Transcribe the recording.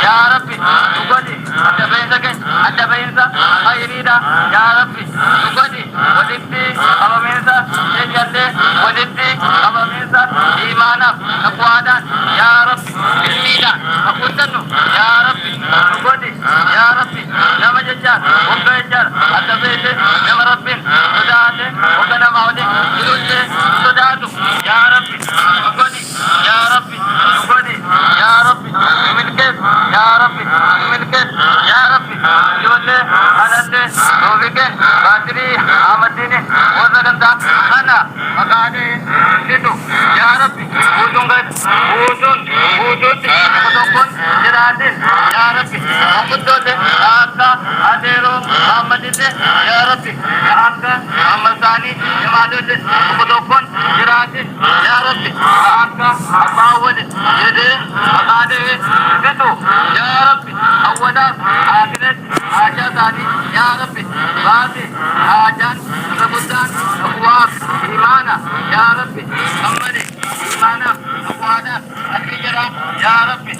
يا ربي تقولي أنت بينك خيريدا يا ربي تقولي ودتي أمامينسا يجلي ودتي أمامينسا إيمانا أقوادا يا ربي بالميدا أقودنو يا ربي تقولي يا ربي نما ججار وكيجار أنت بيت نما ربي سداته وكنا مولي يلوته سداتو يا ربي تقولي يا ربي تقولي يا ربي ملكت يا ربي ملكت يا ربي يولي أنت توبك باتري آمديني وزغندا أنا مقادي سيدو يا ربي وزنغت وزن وزن جرادين يا ربي وقدوت آكا أديرو آمدين يا ربي آكا أمساني يمالوت وقدوكون جرادين يا ربي آكا أباول يدي مقادي سيدو يا ربي أولا آخرت آجازاني يا ربي باتي آجان ربطان أقواب إيمانا يا ربي أمري إيمانا أقوانا الحجرة يا ربي